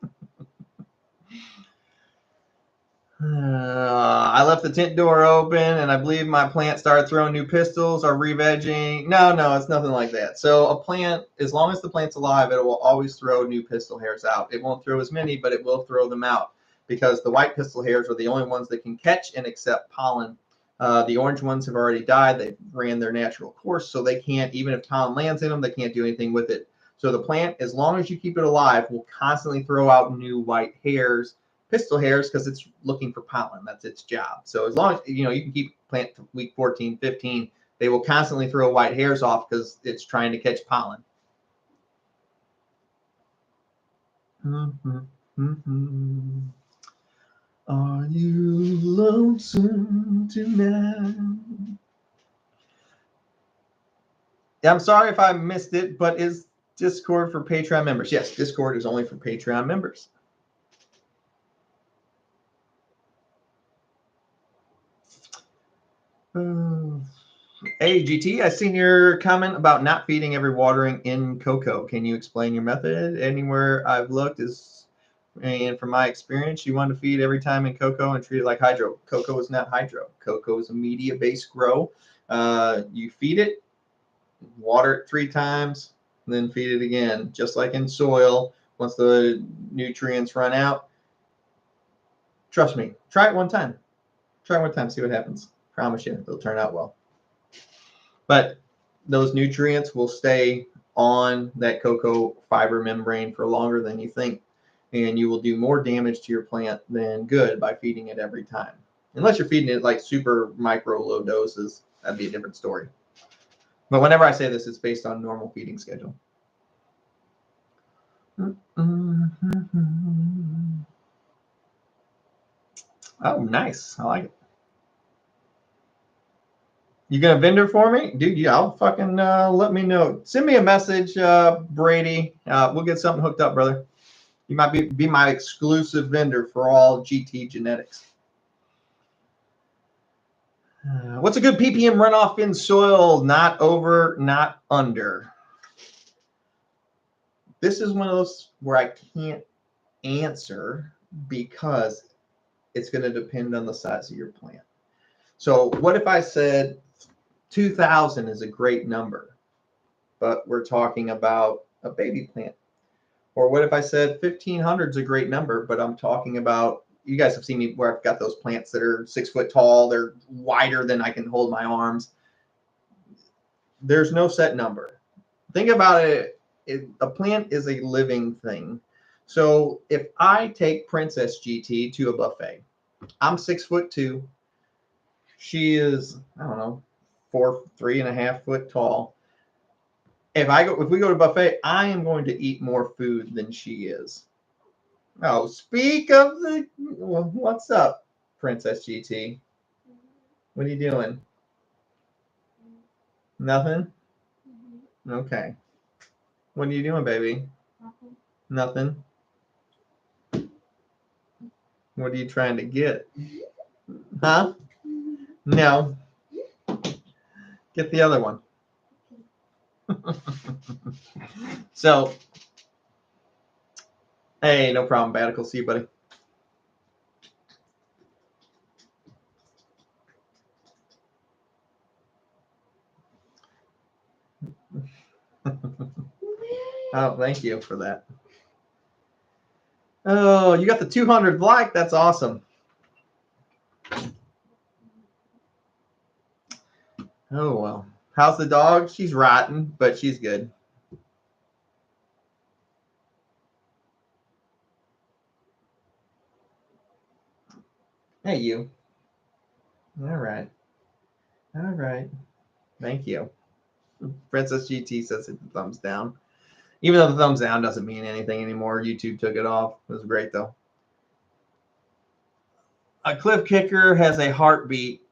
I left the tent door open, and I believe my plant started throwing new pistils or re-vegging. No, it's nothing like that. So a plant, as long as the plant's alive, it will always throw new pistil hairs out. It won't throw as many, but it will throw them out because the white pistil hairs are the only ones that can catch and accept pollen. The orange ones have already died. They ran their natural course, so they can't, even if pollen lands in them, they can't do anything with it. So the plant, as long as you keep it alive, will constantly throw out new white hairs, pistil hairs, because it's looking for pollen. That's its job. So as long as you can keep plant to week 14, 15, they will constantly throw white hairs off because it's trying to catch pollen. Are you lonesome tonight? Yeah, I'm sorry if I missed it, but is Discord for Patreon members? Yes, Discord is only for Patreon members. Hey, GT, I seen your comment about not feeding every watering in cocoa. Can you explain your method? Anywhere I've looked and from my experience, you want to feed every time in cocoa and treat it like hydro. Cocoa is not hydro. Cocoa is a media-based grow. You feed it, water it 3 times, and then feed it again, just like in soil. Once the nutrients run out, trust me, try it one time. Try it one time, see what happens. Promise you, it'll turn out well. But those nutrients will stay on that cocoa fiber membrane for longer than you think, and you will do more damage to your plant than good by feeding it every time. Unless you're feeding it like super micro low doses, that'd be a different story. But whenever I say this, it's based on normal feeding schedule. Oh, nice. I like it. You got a vendor for me? Dude, yeah, I'll fucking let me know. Send me a message, Brady. We'll get something hooked up, brother. You might be my exclusive vendor for all GT genetics. What's a good ppm runoff in soil? Not over, not under. This is one of those where I can't answer because it's going to depend on the size of your plant. So what if I said 2,000 is a great number, but we're talking about a baby plant? Or what if I said 1,500 is a great number, but I'm talking about, you guys have seen me where I've got those plants that are 6 foot tall. They're wider than I can hold my arms. There's no set number. Think about it. A plant is a living thing. So if I take Princess GT to a buffet, I'm 6'2". She is, I don't know, 3.5 foot tall. If we go to buffet, I am going to eat more food than she is. Oh, speak of the, what's up, Princess GT? What are you doing? Nothing? Okay. What are you doing, baby? Nothing. What are you trying to get? Huh? No. Get the other one. So, hey, no problem, Batical. See you, buddy. Oh, thank you for that. Oh, you got the 200th like. That's awesome. Oh, well. How's the dog? She's rotten, but she's good. Hey, you. All right. All right. Thank you. Princess GT says it's a thumbs down. Even though the thumbs down doesn't mean anything anymore. YouTube took it off. It was great, though. A cliff kicker has a heartbeat.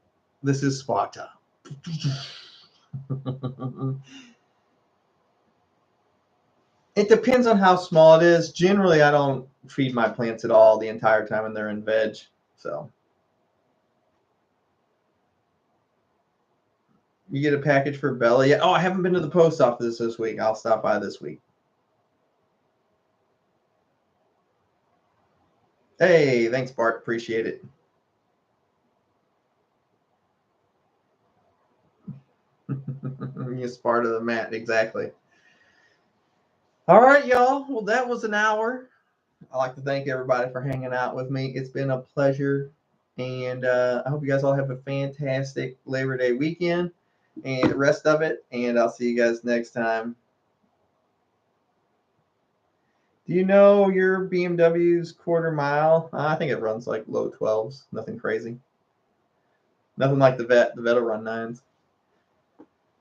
This is Sparta. It depends on how small it is. Generally, I don't feed my plants at all the entire time when they're in veg. So you get a package for Bella yet? Oh, I haven't been to the post office this week. I'll stop by this week. Hey, thanks, Bart. Appreciate it. You Sparta the mat, exactly. All right, y'all. Well, that was an hour. I'd like to thank everybody for hanging out with me. It's been a pleasure. And I hope you guys all have a fantastic Labor Day weekend and the rest of it. And I'll see you guys next time. Do you know your BMW's quarter mile? I think it runs like low 12s. Nothing crazy. Nothing like the vet. The vet will run 9s.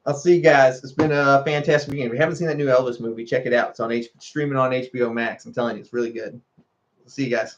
I'll see you guys. It's been a fantastic weekend. If you haven't seen that new Elvis movie, check it out. It's on streaming on HBO Max. I'm telling you, it's really good. See you guys.